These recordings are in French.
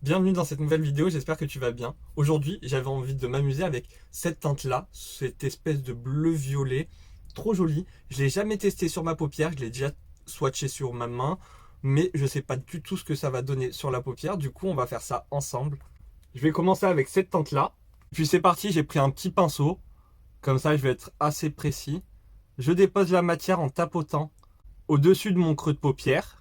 Bienvenue dans cette nouvelle vidéo, j'espère que tu vas bien. Aujourd'hui, j'avais envie de m'amuser avec cette teinte-là, cette espèce de bleu-violet, trop jolie. Je l'ai jamais testé sur ma paupière, je l'ai déjà swatché sur ma main, mais je sais pas du tout ce que ça va donner sur la paupière, du coup on va faire ça ensemble. Je vais commencer avec cette teinte-là. Puis c'est parti, j'ai pris un petit pinceau, comme ça je vais être assez précis. Je dépose la matière en tapotant au-dessus de mon creux de paupière.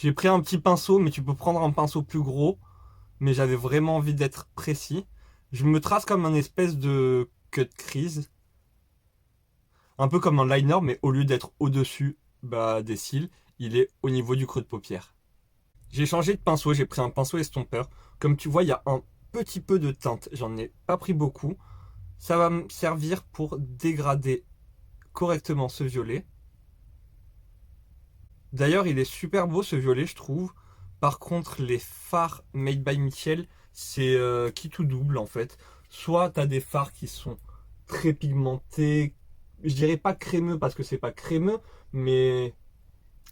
J'ai pris un petit pinceau, mais tu peux prendre un pinceau plus gros. Mais j'avais vraiment envie d'être précis. Je me trace comme un espèce de cut crease. Un peu comme un liner, mais au lieu d'être au-dessus des cils, il est au niveau du creux de paupière. J'ai changé de pinceau, j'ai pris un pinceau estompeur. Comme tu vois, il y a un petit peu de teinte. J'en ai pas pris beaucoup. Ça va me servir pour dégrader correctement ce violet. D'ailleurs, il est super beau ce violet, je trouve. Par contre, les fards Made by Michel, c'est qui tout double en fait. Soit tu as des fards qui sont très pigmentés, je dirais pas crémeux parce que c'est pas crémeux, mais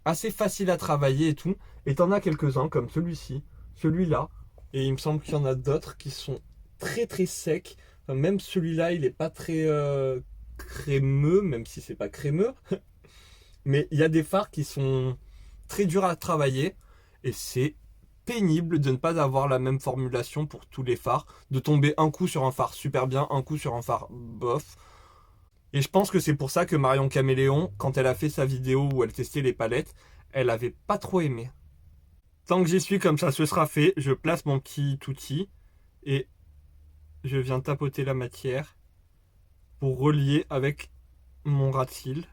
assez facile à travailler et tout. Et t'en as quelques-uns comme celui-ci, celui-là. Et il me semble qu'il y en a d'autres qui sont très très secs. Enfin, même celui-là, il est pas très crémeux, même si c'est pas crémeux. Mais il y a des fards qui sont très durs à travailler et c'est pénible de ne pas avoir la même formulation pour tous les fards, de tomber un coup sur un phare super bien, un coup sur un phare bof. Et je pense que c'est pour ça que Marion Caméléon, quand elle a fait sa vidéo où elle testait les palettes, elle avait pas trop aimé. Tant que j'y suis, comme ça ce sera fait, je place mon petit outil et je viens tapoter la matière pour relier avec mon ras de cils.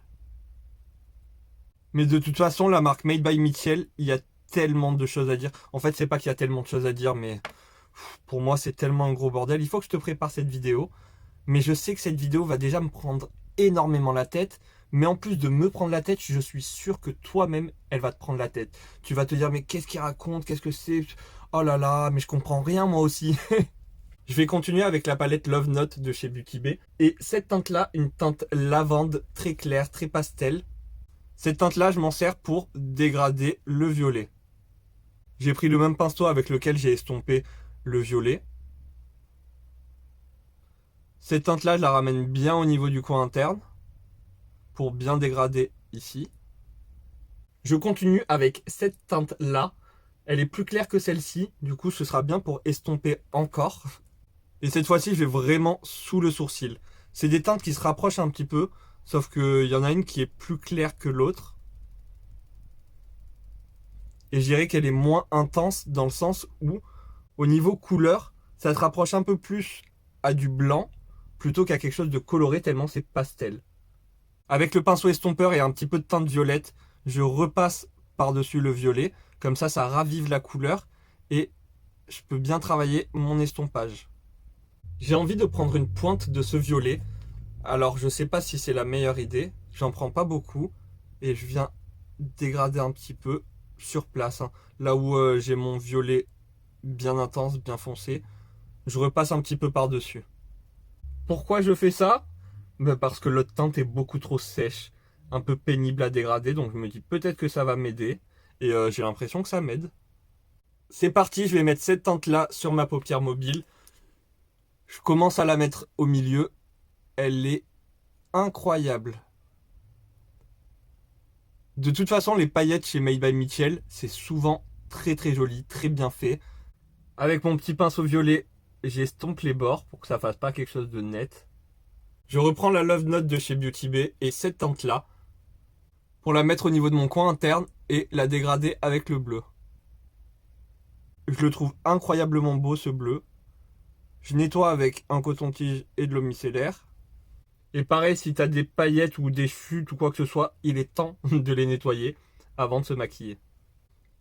Mais de toute façon, la marque Made by Mitchell, il y a tellement de choses à dire. En fait, c'est pas qu'il y a tellement de choses à dire, mais pour moi, c'est tellement un gros bordel. Il faut que je te prépare cette vidéo. Mais je sais que cette vidéo va déjà me prendre énormément la tête. Mais en plus de me prendre la tête, je suis sûr que toi-même, elle va te prendre la tête. Tu vas te dire, mais qu'est-ce qu'il raconte? Qu'est-ce que c'est? Oh là là, mais je comprends rien moi aussi. Je vais continuer avec la palette Love Note de chez Beauty Bay. Et cette teinte-là, une teinte lavande très claire, très pastel. Cette teinte-là, je m'en sers pour dégrader le violet. J'ai pris le même pinceau avec lequel j'ai estompé le violet. Cette teinte-là, je la ramène bien au niveau du coin interne pour bien dégrader ici. Je continue avec cette teinte-là. Elle est plus claire que celle-ci, du coup ce sera bien pour estomper encore. Et cette fois-ci, je vais vraiment sous le sourcil. C'est des teintes qui se rapprochent un petit peu, sauf qu'il y en a une qui est plus claire que l'autre. Et je dirais qu'elle est moins intense dans le sens où, au niveau couleur, ça se rapproche un peu plus à du blanc plutôt qu'à quelque chose de coloré tellement c'est pastel. Avec le pinceau estompeur et un petit peu de teinte violette, je repasse par-dessus le violet. Comme ça ravive la couleur et je peux bien travailler mon estompage. J'ai envie de prendre une pointe de ce violet. Alors je sais pas si c'est la meilleure idée. J'en prends pas beaucoup et je viens dégrader un petit peu sur place, hein. Là où j'ai mon violet bien intense, bien foncé, je repasse un petit peu par-dessus. Pourquoi je fais ça? Parce que l'autre teinte est beaucoup trop sèche, un peu pénible à dégrader, donc je me dis peut-être que ça va m'aider, et j'ai l'impression que ça m'aide. C'est parti, je vais mettre cette teinte-là sur ma paupière mobile. Je commence à la mettre au milieu. Elle est incroyable. De toute façon, les paillettes chez Made by Mitchell, c'est souvent très très joli, très bien fait. Avec mon petit pinceau violet, j'estompe les bords pour que ça fasse pas quelque chose de net. Je reprends la Love Note de chez Beauty Bay et cette teinte là pour la mettre au niveau de mon coin interne et la dégrader avec le bleu. Je le trouve incroyablement beau ce bleu. Je nettoie avec un coton-tige et de l'eau micellaire. Et pareil, si tu as des paillettes ou des chutes ou quoi que ce soit, il est temps de les nettoyer avant de se maquiller.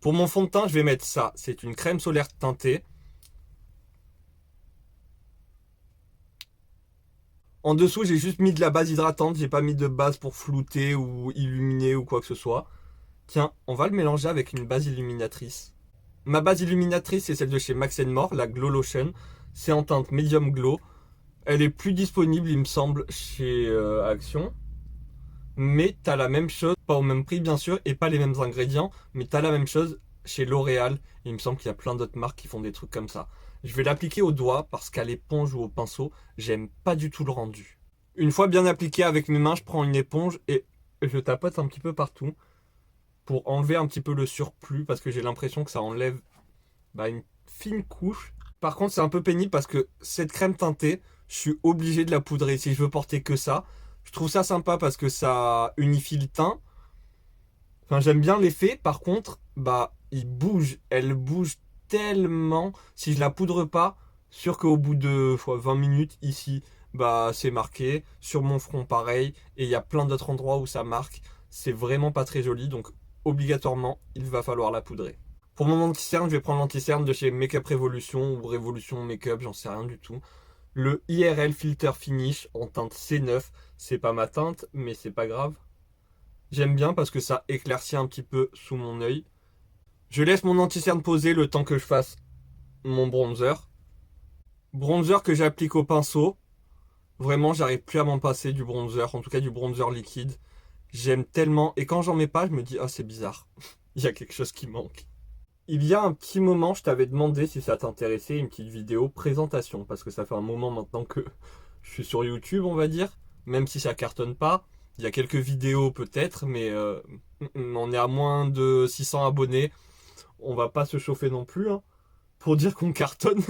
Pour mon fond de teint, je vais mettre ça. C'est une crème solaire teintée. En dessous, j'ai juste mis de la base hydratante. J'ai pas mis de base pour flouter ou illuminer ou quoi que ce soit. Tiens, on va le mélanger avec une base illuminatrice. Ma base illuminatrice, c'est celle de chez Max More, la Glow Lotion. C'est en teinte Medium Glow. Elle est plus disponible, il me semble, chez Action. Mais t'as la même chose, pas au même prix bien sûr, et pas les mêmes ingrédients, mais t'as la même chose chez L'Oréal. Il me semble qu'il y a plein d'autres marques qui font des trucs comme ça. Je vais l'appliquer au doigt parce qu'à l'éponge ou au pinceau, j'aime pas du tout le rendu. Une fois bien appliqué avec mes mains, je prends une éponge et je tapote un petit peu partout pour enlever un petit peu le surplus parce que j'ai l'impression que ça enlève une fine couche. Par contre, c'est un peu pénible parce que cette crème teintée, je suis obligé de la poudrer si je veux porter que ça. Je trouve ça sympa parce que ça unifie le teint. Enfin, j'aime bien l'effet. Par contre, elle bouge tellement. Si je la poudre pas, sûr qu'au bout de 20 minutes ici, c'est marqué. Sur mon front, pareil. Et il y a plein d'autres endroits où ça marque. C'est vraiment pas très joli. Donc, obligatoirement, il va falloir la poudrer. Pour mon anti-cerne, je vais prendre l'anti-cerne de chez Makeup Revolution ou Revolution Makeup, j'en sais rien du tout. Le IRL Filter Finish en teinte C9. C'est pas ma teinte, mais c'est pas grave. J'aime bien parce que ça éclaircit un petit peu sous mon œil. Je laisse mon anti-cerne poser le temps que je fasse mon bronzer. Bronzer que j'applique au pinceau. Vraiment, j'arrive plus à m'en passer du bronzer, en tout cas du bronzer liquide. J'aime tellement. Et quand j'en mets pas, je me dis, ah, c'est bizarre. Il y a quelque chose qui manque. Il y a un petit moment, je t'avais demandé si ça t'intéressait, une petite vidéo présentation. Parce que ça fait un moment maintenant que je suis sur YouTube, on va dire. Même si ça cartonne pas. Il y a quelques vidéos peut-être, mais on est à moins de 600 abonnés. On va pas se chauffer non plus, hein, pour dire qu'on cartonne.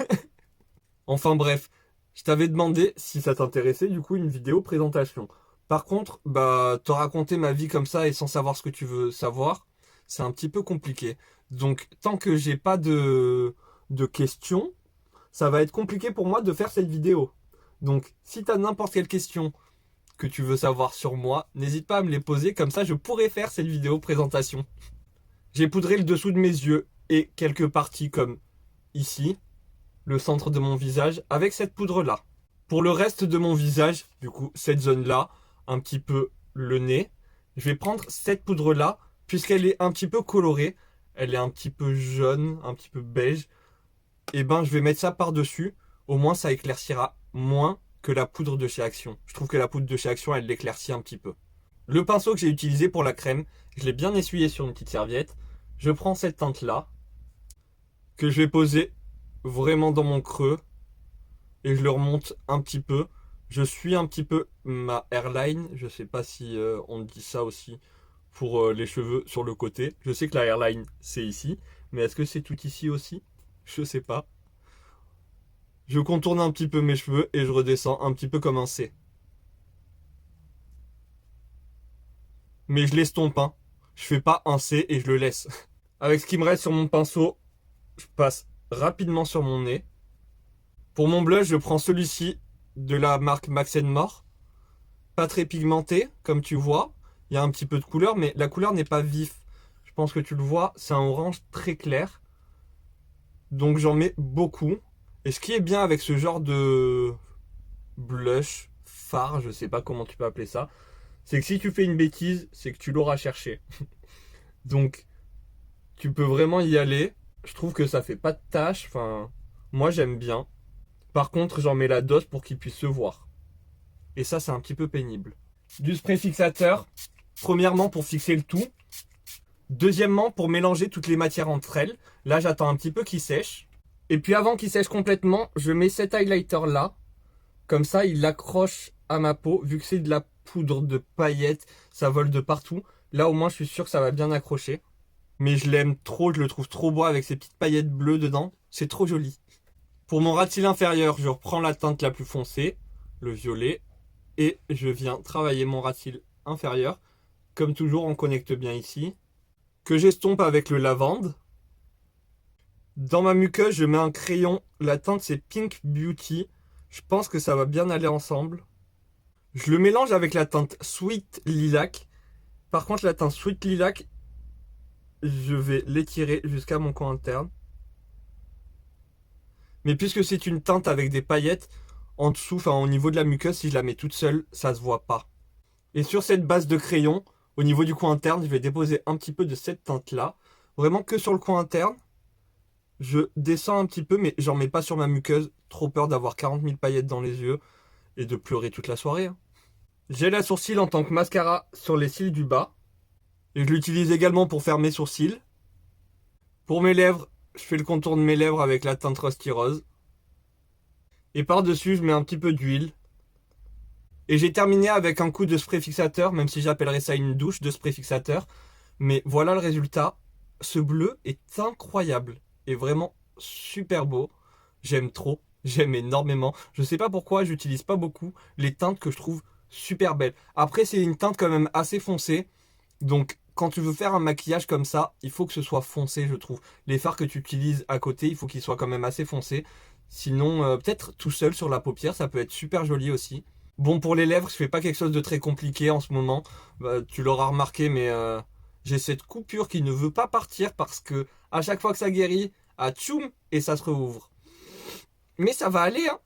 Enfin bref, je t'avais demandé si ça t'intéressait, du coup, une vidéo présentation. Par contre, te raconter ma vie comme ça et sans savoir ce que tu veux savoir, c'est un petit peu compliqué. Donc, tant que j'ai pas de questions, ça va être compliqué pour moi de faire cette vidéo. Donc, si tu as n'importe quelle question que tu veux savoir sur moi, n'hésite pas à me les poser, comme ça je pourrais faire cette vidéo présentation. J'ai poudré le dessous de mes yeux et quelques parties comme ici, le centre de mon visage, avec cette poudre-là. Pour le reste de mon visage, du coup, cette zone-là, un petit peu le nez, je vais prendre cette poudre-là, puisqu'elle est un petit peu colorée, elle est un petit peu jaune, un petit peu beige, et je vais mettre ça par-dessus, au moins ça éclaircira moins que la poudre de chez Action. Je trouve que la poudre de chez Action, elle l'éclaircit un petit peu. Le pinceau que j'ai utilisé pour la crème, je l'ai bien essuyé sur une petite serviette. Je prends cette teinte-là, que je vais poser vraiment dans mon creux, et je le remonte un petit peu. Je suis un petit peu ma hairline, je sais pas si on dit ça aussi pour les cheveux sur le côté. Je sais que la hairline, c'est ici, mais est-ce que c'est tout ici aussi? Je sais pas. Je contourne un petit peu mes cheveux et je redescends un petit peu comme un C. Mais je l'estompe, hein. Je fais pas un C et je le laisse. Avec ce qui me reste sur mon pinceau, je passe rapidement sur mon nez. Pour mon blush, je prends celui-ci de la marque Max More. Pas très pigmenté, comme tu vois. Il y a un petit peu de couleur, mais la couleur n'est pas vif. Je pense que tu le vois, c'est un orange très clair. Donc j'en mets beaucoup. Et ce qui est bien avec ce genre de blush, fard, je sais pas comment tu peux appeler ça, c'est que si tu fais une bêtise, c'est que tu l'auras cherché. Donc, tu peux vraiment y aller. Je trouve que ça fait pas de tache. Enfin, moi j'aime bien. Par contre, j'en mets la dose pour qu'il puisse se voir. Et ça, c'est un petit peu pénible. Du spray fixateur, premièrement pour fixer le tout. Deuxièmement, pour mélanger toutes les matières entre elles. Là, j'attends un petit peu qu'il sèche. Et puis avant qu'il sèche complètement, je mets cet highlighter là. Comme ça, il accroche à ma peau. Vu que c'est de la poudre de paillettes, ça vole de partout. Là, au moins, je suis sûr que ça va bien accrocher. Mais je l'aime trop, je le trouve trop beau avec ces petites paillettes bleues dedans. C'est trop joli. Pour mon ras de cils inférieur, je reprends la teinte la plus foncée, le violet. Et je viens travailler mon ras de cils inférieur. Comme toujours, on connecte bien ici. Que j'estompe avec le lavande. Dans ma muqueuse, je mets un crayon. La teinte, c'est Pink Beauty. Je pense que ça va bien aller ensemble. Je le mélange avec la teinte Sweet Lilac. Par contre, la teinte Sweet Lilac, je vais l'étirer jusqu'à mon coin interne. Mais puisque c'est une teinte avec des paillettes, en dessous, enfin au niveau de la muqueuse, si je la mets toute seule, ça se voit pas. Et sur cette base de crayon, au niveau du coin interne, je vais déposer un petit peu de cette teinte-là. Vraiment que sur le coin interne. Je descends un petit peu, mais j'en mets pas sur ma muqueuse. Trop peur d'avoir 40 000 paillettes dans les yeux et de pleurer toute la soirée, hein. J'ai la sourcil en tant que mascara sur les cils du bas. Et je l'utilise également pour faire mes sourcils. Pour mes lèvres, je fais le contour de mes lèvres avec la teinte Rusty Rose. Et par-dessus, je mets un petit peu d'huile. Et j'ai terminé avec un coup de spray fixateur, même si j'appellerais ça une douche de spray fixateur. Mais voilà le résultat. Ce bleu est incroyable et vraiment super beau. J'aime trop, j'aime énormément. Je sais pas pourquoi j'utilise pas beaucoup les teintes que je trouve super belles. Après, c'est une teinte quand même assez foncée. Donc, quand tu veux faire un maquillage comme ça, il faut que ce soit foncé, je trouve. Les fards que tu utilises à côté, il faut qu'ils soient quand même assez foncés. Sinon, peut-être tout seul sur la paupière, ça peut être super joli aussi. Bon, pour les lèvres, je fais pas quelque chose de très compliqué en ce moment. Tu l'auras remarqué, mais j'ai cette coupure qui ne veut pas partir parce que à chaque fois que ça guérit, ah tchoum, et ça se rouvre. Mais ça va aller, hein.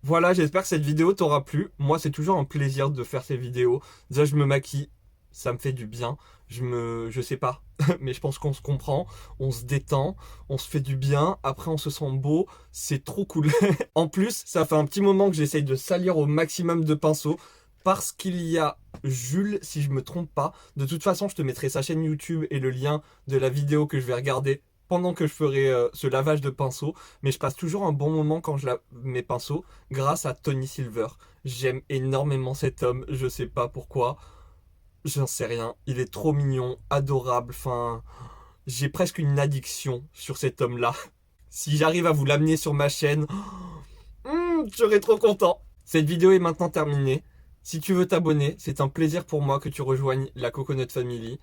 Voilà, j'espère que cette vidéo t'aura plu. Moi, c'est toujours un plaisir de faire ces vidéos. Déjà, je me maquille, ça me fait du bien. Je sais pas, mais je pense qu'on se comprend, on se détend, on se fait du bien, après on se sent beau, c'est trop cool. En plus, ça fait un petit moment que j'essaye de salir au maximum de pinceaux, parce qu'il y a Jules, si je me trompe pas. De toute façon, je te mettrai sa chaîne YouTube et le lien de la vidéo que je vais regarder pendant que je ferai ce lavage de pinceaux. Mais je passe toujours un bon moment quand je lave mes pinceaux, grâce à Tony Silver. J'aime énormément cet homme, je sais pas pourquoi. J'en sais rien, il est trop mignon, adorable, enfin... J'ai presque une addiction sur cet homme-là. Si j'arrive à vous l'amener sur ma chaîne, je serai trop content. Cette vidéo est maintenant terminée. Si tu veux t'abonner, c'est un plaisir pour moi que tu rejoignes la Coconut Family.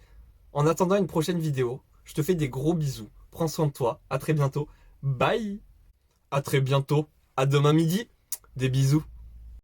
En attendant une prochaine vidéo, je te fais des gros bisous. Prends soin de toi, à très bientôt. Bye. À très bientôt, à demain midi. Des bisous.